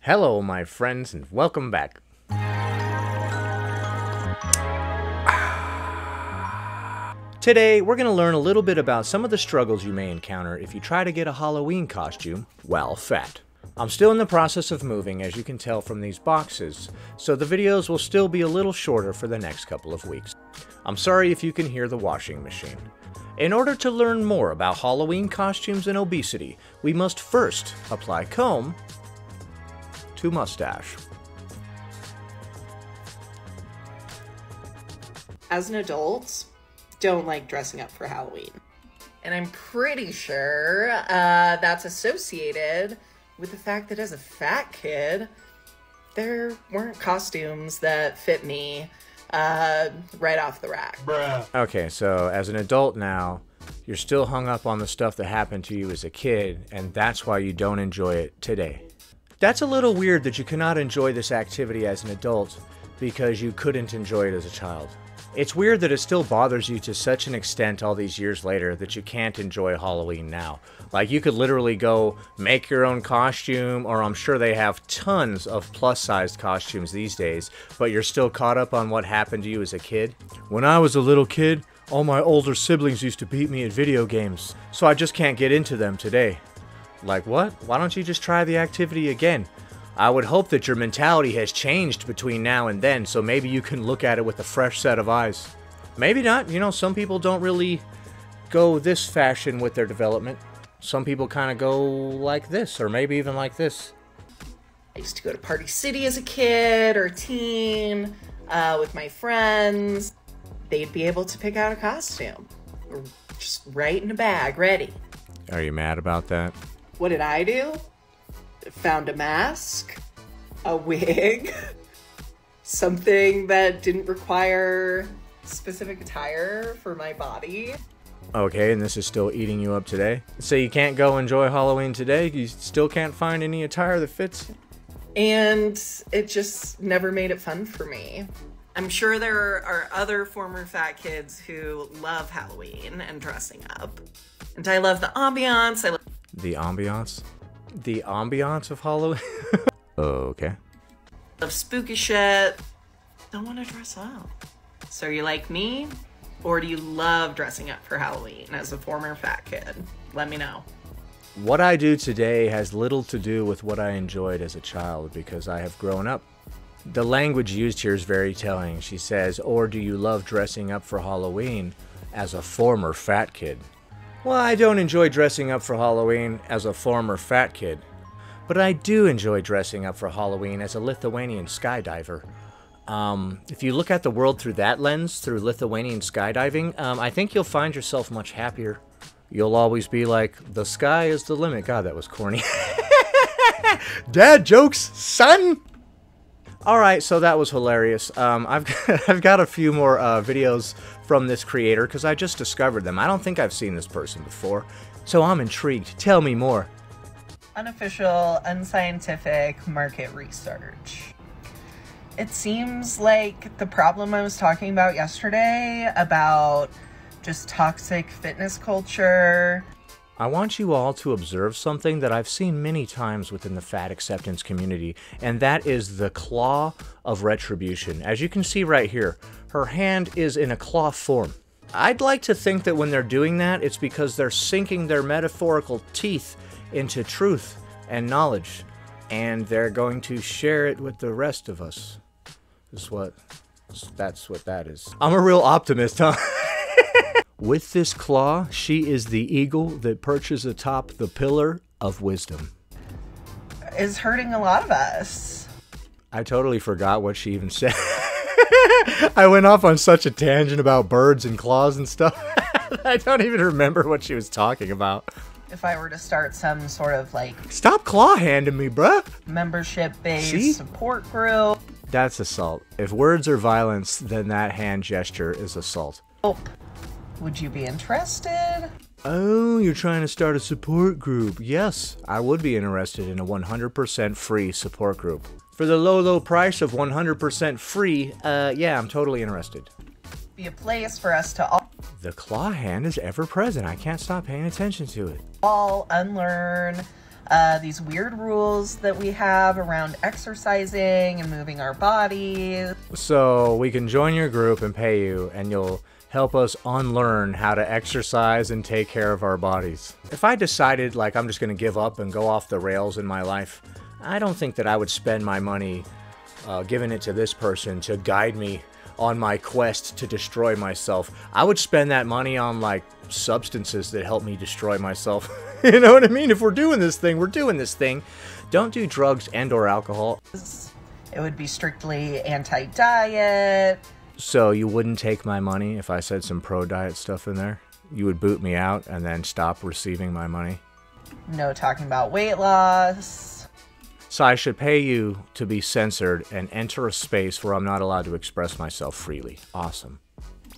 Hello, my friends, and welcome back. Today, we're going to learn a little bit about some of the struggles you may encounter if you try to get a Halloween costume while fat. I'm still in the process of moving, as you can tell from these boxes, so the videos will still be a little shorter for the next couple of weeks. I'm sorry if you can hear the washing machine. In order to learn more about Halloween costumes and obesity, we must first apply comb to mustache. As an adult, don't like dressing up for Halloween. And I'm pretty sure that's associated with the fact that as a fat kid, there weren't costumes that fit me right off the rack. Bruh. Okay, so as an adult now, you're still hung up on the stuff that happened to you as a kid, and that's why you don't enjoy it today. That's a little weird that you cannot enjoy this activity as an adult because you couldn't enjoy it as a child. It's weird that it still bothers you to such an extent all these years later that you can't enjoy Halloween now. Like, you could literally go make your own costume, or I'm sure they have tons of plus-sized costumes these days, but you're still caught up on what happened to you as a kid. When I was a little kid, all my older siblings used to beat me at video games, so I just can't get into them today. Like, what? Why don't you just try the activity again? I would hope that your mentality has changed between now and then, so maybe you can look at it with a fresh set of eyes. Maybe not. You know, some people don't really go this fashion with their development. Some people kind of go like this, or maybe even like this. I used to go to Party City as a kid or teen with my friends. They'd be able to pick out a costume. Just right in a bag, ready. Are you mad about that? What did I do? Found a mask, a wig, something that didn't require specific attire for my body. Okay, and this is still eating you up today? So you can't go enjoy Halloween today? You still can't find any attire that fits? And it just never made it fun for me. I'm sure there are other former fat kids who love Halloween and dressing up. And I love the ambiance. The ambiance? The ambiance of Halloween? Okay. Love spooky shit. Don't want to dress up. So are you like me? Or do you love dressing up for Halloween as a former fat kid? Let me know. What I do today has little to do with what I enjoyed as a child because I have grown up. The language used here is very telling. She says, or do you love dressing up for Halloween as a former fat kid? Well, I don't enjoy dressing up for Halloween as a former fat kid, but I do enjoy dressing up for Halloween as a Lithuanian skydiver. If you look at the world through that lens, through Lithuanian skydiving, I think you'll find yourself much happier. You'll always be like, the sky is the limit. God, that was corny. Dad jokes, son! Alright, so that was hilarious. I've got a few more videos from this creator because I just discovered them. I don't think I've seen this person before, so I'm intrigued. Tell me more. Unofficial, unscientific market research. It seems like the problem I was talking about yesterday about just toxic fitness culture. I want you all to observe something that I've seen many times within the fat acceptance community, and that is the claw of retribution. As you can see right here, her hand is in a claw form. I'd like to think that when they're doing that, it's because they're sinking their metaphorical teeth into truth and knowledge, and they're going to share it with the rest of us. That's what that is. I'm a real optimist, huh? With this claw, she is the eagle that perches atop the pillar of wisdom. Is hurting a lot of us. I totally forgot what she even said. I went off on such a tangent about birds and claws and stuff. I don't even remember what she was talking about. If I were to start some sort of like... Stop claw handing me, bruh! Membership-based support group. That's assault. If words are violence, then that hand gesture is assault. Oh. Would you be interested? Oh, you're trying to start a support group. Yes, I would be interested in a 100% free support group. For the low, low price of 100% free, yeah, I'm totally interested. Be a place for us to all... The claw hand is ever present. I can't stop paying attention to it. All unlearn these weird rules that we have around exercising and moving our bodies. So we can join your group and pay you, and you'll help us unlearn how to exercise and take care of our bodies. If I decided like I'm just going to give up and go off the rails in my life, I don't think that I would spend my money giving it to this person to guide me on my quest to destroy myself. I would spend that money on like substances that help me destroy myself. You know what I mean? If we're doing this thing, we're doing this thing. Don't do drugs and or alcohol. It would be strictly anti-diet. So you wouldn't take my money if I said some pro-diet stuff in there? You would boot me out and then stop receiving my money? No talking about weight loss. So I should pay you to be censored and enter a space where I'm not allowed to express myself freely. Awesome.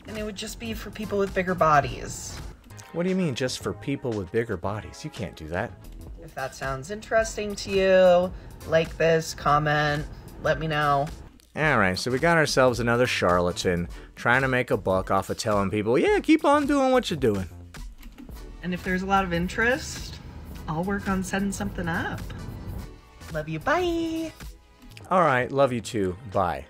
And it would just be for people with bigger bodies. What do you mean, just for people with bigger bodies? You can't do that. If that sounds interesting to you, like this, comment, let me know. Alright, so we got ourselves another charlatan trying to make a buck off of telling people, yeah, keep on doing what you're doing. And if there's a lot of interest, I'll work on setting something up. Love you, bye. Alright, love you too, bye.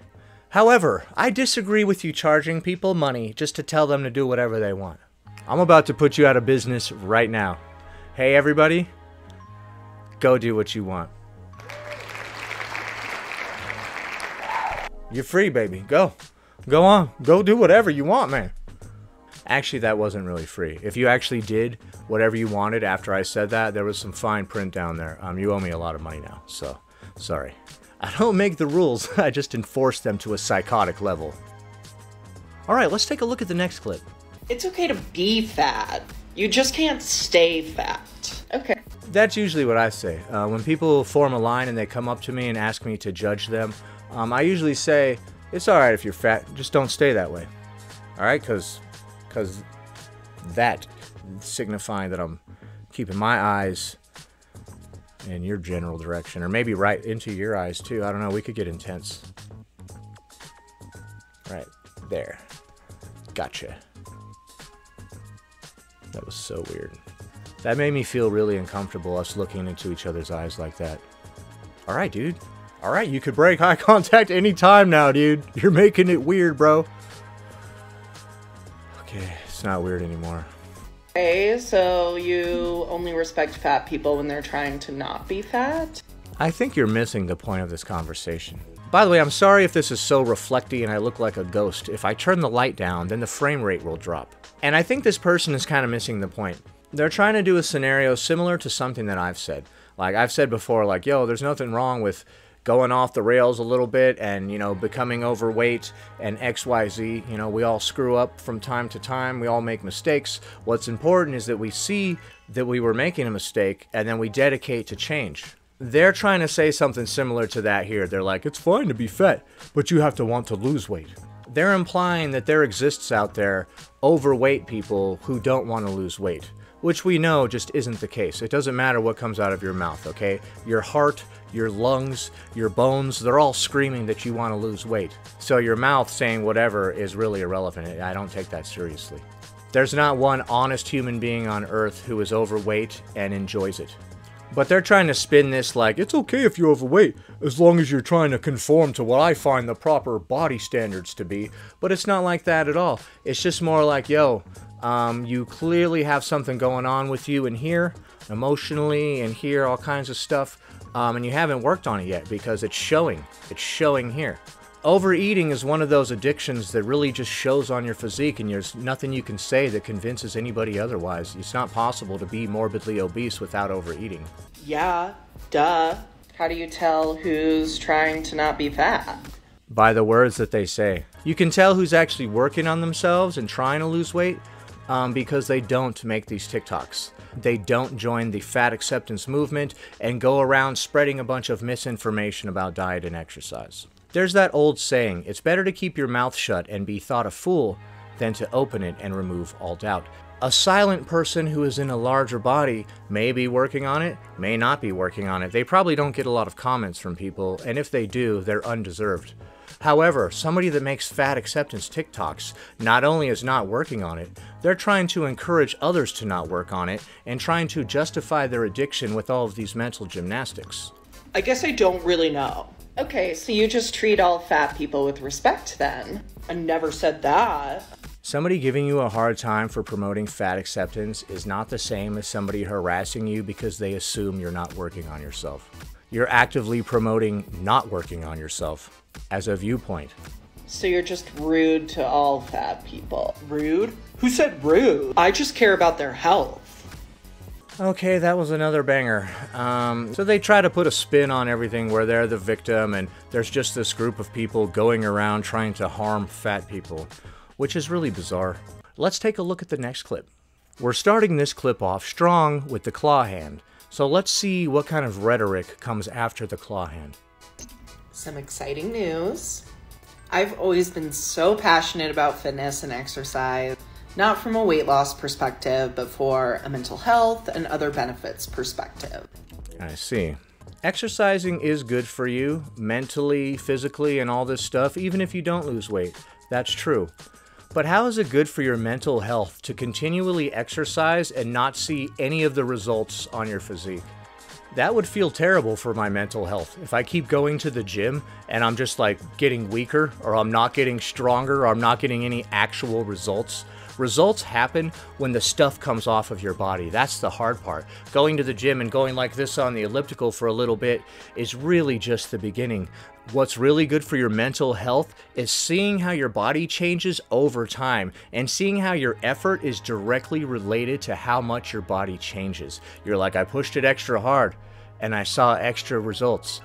However, I disagree with you charging people money just to tell them to do whatever they want. I'm about to put you out of business right now. Hey everybody, go do what you want. You're free, baby. Go. Go on. Go do whatever you want, man. Actually, that wasn't really free. If you actually did whatever you wanted after I said that, there was some fine print down there. You owe me a lot of money now, so sorry. I don't make the rules. I just enforce them to a psychotic level. All right, let's take a look at the next clip. It's okay to be fat. You just can't stay fat. Okay. That's usually what I say. When people form a line and they come up to me and ask me to judge them, I usually say, it's alright if you're fat, just don't stay that way. Alright, because that signifying that I'm keeping my eyes in your general direction, or maybe right into your eyes too. I don't know, we could get intense. Right there. Gotcha. That was so weird. That made me feel really uncomfortable, us looking into each other's eyes like that. Alright, dude. Alright, you could break eye contact anytime now, dude. You're making it weird, bro. Okay, it's not weird anymore. Okay, so you only respect fat people when they're trying to not be fat? I think you're missing the point of this conversation. By the way, I'm sorry if this is so reflecty and I look like a ghost. If I turn the light down, then the frame rate will drop. And I think this person is kind of missing the point. They're trying to do a scenario similar to something that I've said. Like, I've said before, like, yo, there's nothing wrong with going off the rails a little bit and, you know, becoming overweight and XYZ. You know, we all screw up from time to time. We all make mistakes. What's important is that we see that we were making a mistake and then we dedicate to change. They're trying to say something similar to that here. They're like, it's fine to be fat, but you have to want to lose weight. They're implying that there exists out there overweight people who don't want to lose weight, which we know just isn't the case. It doesn't matter what comes out of your mouth, okay? Your heart, your lungs, your bones, they're all screaming that you want to lose weight. So your mouth saying whatever is really irrelevant. I don't take that seriously. There's not one honest human being on earth who is overweight and enjoys it. But they're trying to spin this like, it's okay if you're overweight, as long as you're trying to conform to what I find the proper body standards to be. But it's not like that at all. It's just more like, yo, you clearly have something going on with you in here, emotionally, and here, all kinds of stuff, and you haven't worked on it yet because it's showing. It's showing here. Overeating is one of those addictions that really just shows on your physique, and there's nothing you can say that convinces anybody otherwise. It's not possible to be morbidly obese without overeating. Yeah, duh. How do you tell who's trying to not be fat? By the words that they say. You can tell who's actually working on themselves and trying to lose weight because they don't make these TikToks. They don't join the fat acceptance movement and go around spreading a bunch of misinformation about diet and exercise. There's that old saying, it's better to keep your mouth shut and be thought a fool than to open it and remove all doubt. A silent person who is in a larger body may be working on it, may not be working on it. They probably don't get a lot of comments from people, and if they do, they're undeserved. However, somebody that makes fat acceptance TikToks not only is not working on it, they're trying to encourage others to not work on it and trying to justify their addiction with all of these mental gymnastics. I guess I don't really know. Okay, so you just treat all fat people with respect then. I never said that. Somebody giving you a hard time for promoting fat acceptance is not the same as somebody harassing you because they assume you're not working on yourself. You're actively promoting not working on yourself as a viewpoint. So you're just rude to all fat people. Rude? Who said rude? I just care about their health. Okay, that was another banger. So they try to put a spin on everything where they're the victim and there's just this group of people going around trying to harm fat people, which is really bizarre. Let's take a look at the next clip. We're starting this clip off strong with the claw hand. So let's see what kind of rhetoric comes after the claw hand. Some exciting news. I've always been so passionate about fitness and exercise, not from a weight loss perspective, but for a mental health and other benefits perspective. I see. Exercising is good for you, mentally, physically, and all this stuff, even if you don't lose weight. That's true. But how is it good for your mental health to continually exercise and not see any of the results on your physique? That would feel terrible for my mental health. If I keep going to the gym and I'm just like getting weaker, or I'm not getting stronger, or I'm not getting any actual results. Results happen when the stuff comes off of your body. That's the hard part. Going to the gym and going like this on the elliptical for a little bit is really just the beginning. What's really good for your mental health is seeing how your body changes over time and seeing how your effort is directly related to how much your body changes. You're like, I pushed it extra hard and I saw extra results.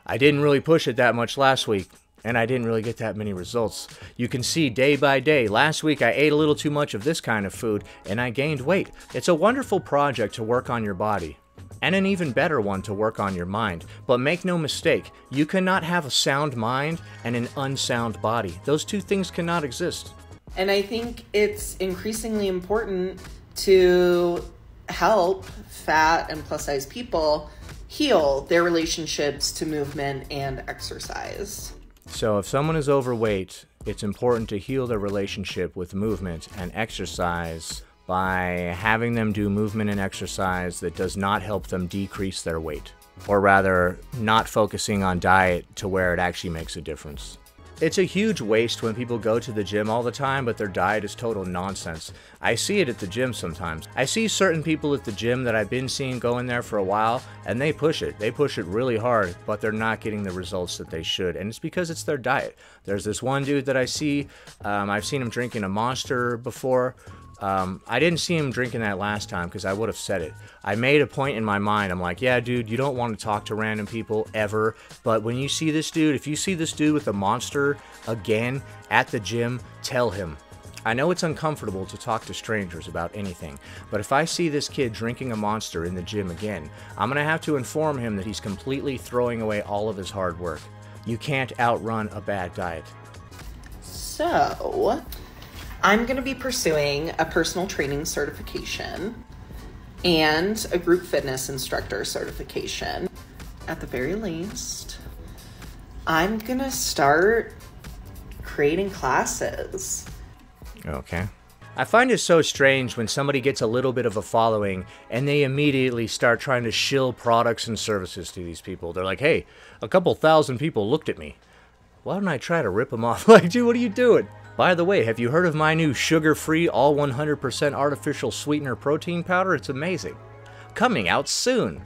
I didn't really push it that much last week and I didn't really get that many results. You can see day by day. Last week I ate a little too much of this kind of food and I gained weight. It's a wonderful project to work on your body. And an even better one to work on your mind. But make no mistake, you cannot have a sound mind and an unsound body. Those two things cannot exist. And I think it's increasingly important to help fat and plus size people heal their relationships to movement and exercise. So if someone is overweight, it's important to heal their relationship with movement and exercise by having them do movement and exercise that does not help them decrease their weight, or rather, not focusing on diet to where it actually makes a difference. It's a huge waste when people go to the gym all the time, but their diet is total nonsense. I see it at the gym sometimes. I see certain people at the gym that I've been seeing go in there for a while, and they push it. They push it really hard, but they're not getting the results that they should, and it's because it's their diet. There's this one dude that I see, I've seen him drinking a Monster before. I didn't see him drinking that last time because I would have said it. I made a point in my mind. I'm like, yeah, dude, you don't want to talk to random people ever. But when you see this dude, if you see this dude with a Monster again at the gym, tell him. I know it's uncomfortable to talk to strangers about anything, but if I see this kid drinking a Monster in the gym again, I'm going to have to inform him that he's completely throwing away all of his hard work. You can't outrun a bad diet. So I'm going to be pursuing a personal training certification and a group fitness instructor certification. At the very least, I'm going to start creating classes. Okay. I find it so strange when somebody gets a little bit of a following and they immediately start trying to shill products and services to these people. They're like, hey, a couple thousand people looked at me. Why don't I try to rip them off? Like, dude, what are you doing? By the way, have you heard of my new sugar-free, all 100% artificial sweetener protein powder? It's amazing. Coming out soon.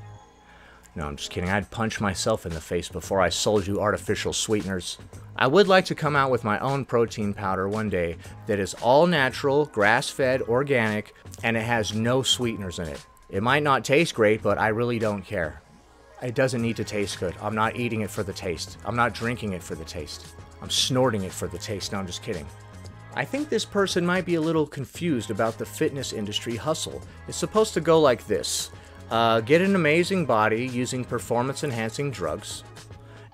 No, I'm just kidding. I'd punch myself in the face before I sold you artificial sweeteners. I would like to come out with my own protein powder one day that is all natural, grass-fed, organic, and it has no sweeteners in it. It might not taste great, but I really don't care. It doesn't need to taste good. I'm not eating it for the taste. I'm not drinking it for the taste. I'm snorting it for the taste. No, I'm just kidding. I think this person might be a little confused about the fitness industry hustle. It's supposed to go like this. Get an amazing body using performance-enhancing drugs,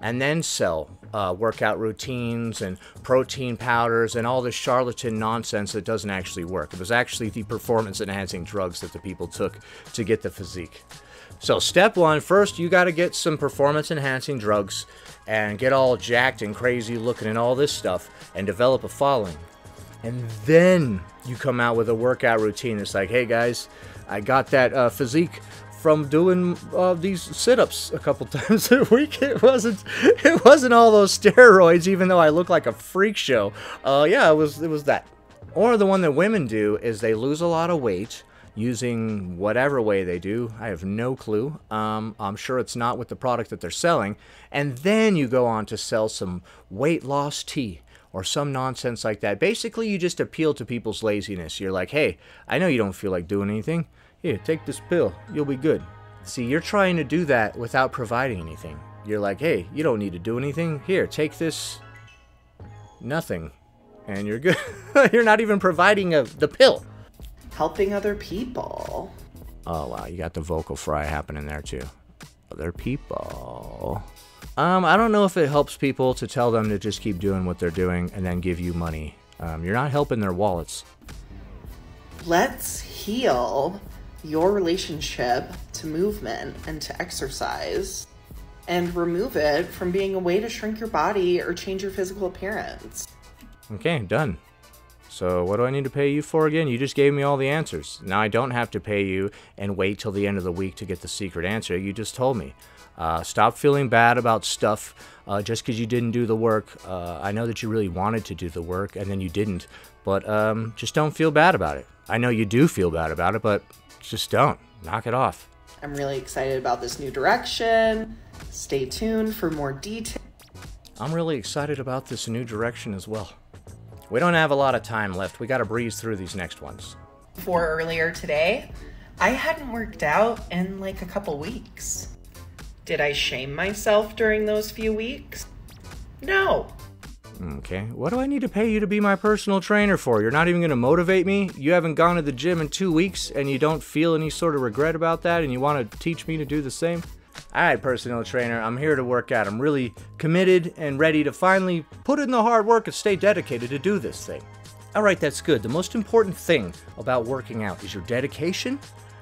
and then sell workout routines and protein powders and all this charlatan nonsense that doesn't actually work. It was actually the performance-enhancing drugs that the people took to get the physique. So step one, first you got to get some performance-enhancing drugs and get all jacked and crazy looking and all this stuff and develop a following. And then you come out with a workout routine that's like, hey guys, I got that physique from doing these sit-ups a couple times a week. It wasn't all those steroids, even though I look like a freak show. Yeah, it was that. Or the one that women do is they lose a lot of weight using whatever way they do. I have no clue. I'm sure it's not with the product that they're selling. And then you go on to sell some weight loss tea or some nonsense like that. Basically, you just appeal to people's laziness. You're like, hey, I know you don't feel like doing anything. Here, take this pill. You'll be good. See, you're trying to do that without providing anything. You're like, hey, you don't need to do anything. Here, take this nothing. And you're good. You're not even providing the pill. Helping other people. Oh, wow. You got the vocal fry happening there, too. Other people. I don't know if it helps people to tell them to just keep doing what they're doing and then give you money. You're not helping their wallets. Let's heal your relationship to movement and to exercise and remove it from being a way to shrink your body or change your physical appearance. Okay, done. So what do I need to pay you for again? You just gave me all the answers. Now I don't have to pay you and wait till the end of the week to get the secret answer. You just told me. Stop feeling bad about stuff just because you didn't do the work. I know that you really wanted to do the work and then you didn't, but just don't feel bad about it. I know you do feel bad about it, but just don't. Knock it off. I'm really excited about this new direction. Stay tuned for more details. I'm really excited about this new direction as well. We don't have a lot of time left. We got to breeze through these next ones. For earlier today, I hadn't worked out in like a couple weeks. Did I shame myself during those few weeks? No. Okay, what do I need to pay you to be my personal trainer for? You're not even going to motivate me? You haven't gone to the gym in 2 weeks and you don't feel any sort of regret about that and you want to teach me to do the same? Alright, personal trainer, I'm here to work out. I'm really committed and ready to finally put in the hard work and stay dedicated to do this thing. Alright, that's good. The most important thing about working out is your dedication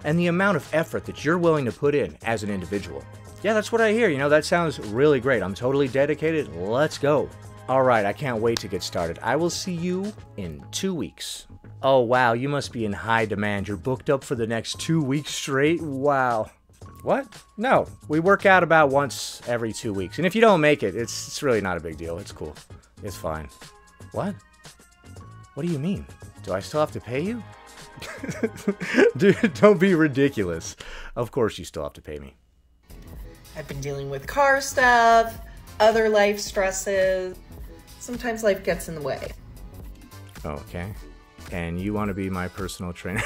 and the amount of effort that you're willing to put in as an individual. Yeah, that's what I hear. You know, that sounds really great. I'm totally dedicated. Let's go. Alright, I can't wait to get started. I will see you in 2 weeks. Oh, wow, you must be in high demand. You're booked up for the next 2 weeks straight? Wow. What? No, we work out about once every 2 weeks. And if you don't make it, it's really not a big deal. It's cool. It's fine. What? What do you mean? Do I still have to pay you? Dude, don't be ridiculous. Of course you still have to pay me. I've been dealing with car stuff, other life stresses. Sometimes life gets in the way. Okay. And you want to be my personal trainer?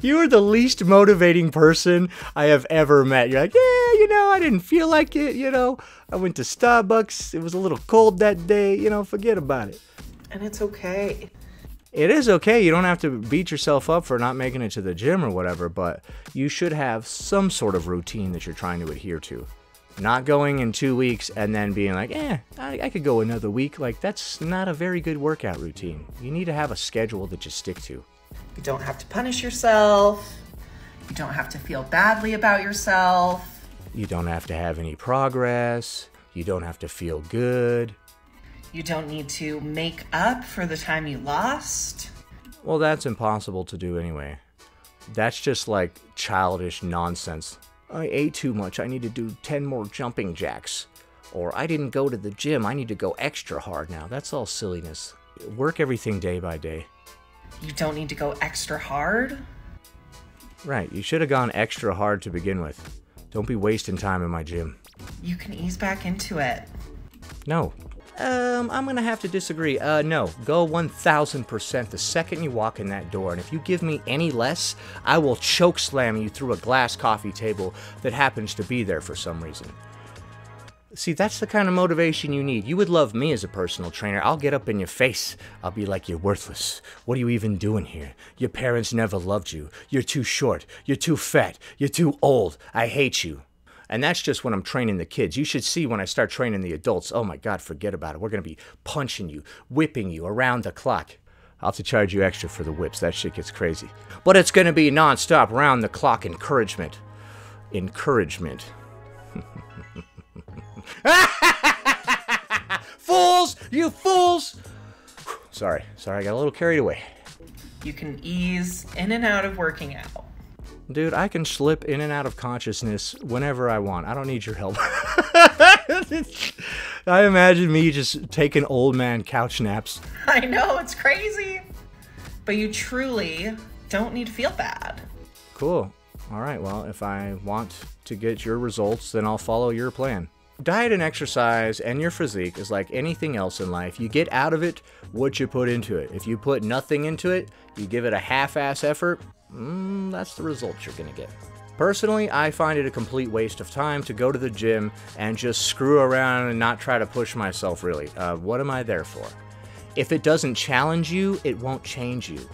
You are the least motivating person I have ever met. You're like, yeah, you know, I didn't feel like it, you know. I went to Starbucks. It was a little cold that day. You know, forget about it. And it's okay. It is okay. You don't have to beat yourself up for not making it to the gym or whatever, but you should have some sort of routine that you're trying to adhere to. Not going in 2 weeks and then being like, I could go another week. Like, that's not a very good workout routine. You need to have a schedule that you stick to. You don't have to punish yourself. You don't have to feel badly about yourself. You don't have to have any progress. You don't have to feel good. You don't need to make up for the time you lost. Well, that's impossible to do anyway. That's just like childish nonsense. I ate too much. I need to do 10 more jumping jacks. Or I didn't go to the gym. I need to go extra hard now. That's all silliness. Work everything day by day. You don't need to go extra hard? Right. You should have gone extra hard to begin with. Don't be wasting time in my gym. You can ease back into it. No. I'm gonna have to disagree. No. Go 1000% the second you walk in that door, and if you give me any less, I will choke slam you through a glass coffee table that happens to be there for some reason. See, that's the kind of motivation you need. You would love me as a personal trainer. I'll get up in your face. I'll be like, you're worthless. What are you even doing here? Your parents never loved you. You're too short. You're too fat. You're too old. I hate you. And that's just when I'm training the kids. You should see when I start training the adults. Oh my God, forget about it. We're going to be punching you, whipping you around the clock. I'll have to charge you extra for the whips. That shit gets crazy. But it's going to be nonstop, round the clock encouragement. Encouragement. Fools! You fools! Sorry, I got a little carried away. You can ease in and out of working out. Dude, I can slip in and out of consciousness whenever I want. I don't need your help. I imagine me just taking old man couch naps. I know, it's crazy. But you truly don't need to feel bad. Cool. All right, well, if I want to get your results, then I'll follow your plan. Diet and exercise and your physique is like anything else in life. You get out of it what you put into it. If you put nothing into it, you give it a half-ass effort, that's the results you're going to get. Personally, I find it a complete waste of time to go to the gym and just screw around and not try to push myself, really. What am I there for? If it doesn't challenge you, it won't change you.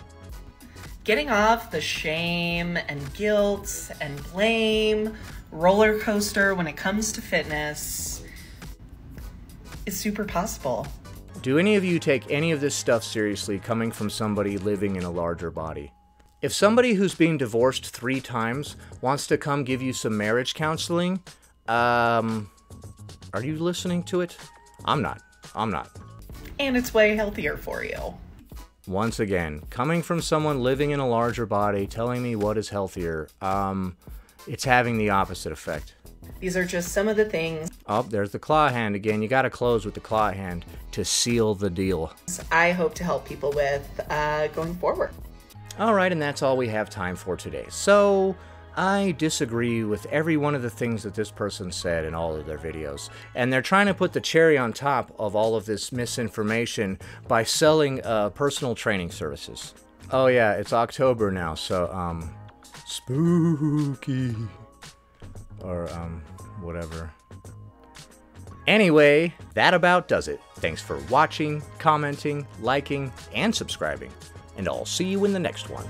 Getting off the shame and guilt and blame roller coaster when it comes to fitness is super possible. Do any of you take any of this stuff seriously coming from somebody living in a larger body? If somebody who's being divorced 3 times wants to come give you some marriage counseling, are you listening to it? I'm not. And it's way healthier for you. Once again, coming from someone living in a larger body telling me what is healthier, it's having the opposite effect. These are just some of the things. Oh, there's the claw hand again. You got to close with the claw hand to seal the deal. I hope to help people with going forward. All right, and that's all we have time for today. So, I disagree with every one of the things that this person said in all of their videos. And they're trying to put the cherry on top of all of this misinformation by selling personal training services. Oh yeah, it's October now, so, spooky. Or, whatever. Anyway, that about does it. Thanks for watching, commenting, liking, and subscribing. And I'll see you in the next one.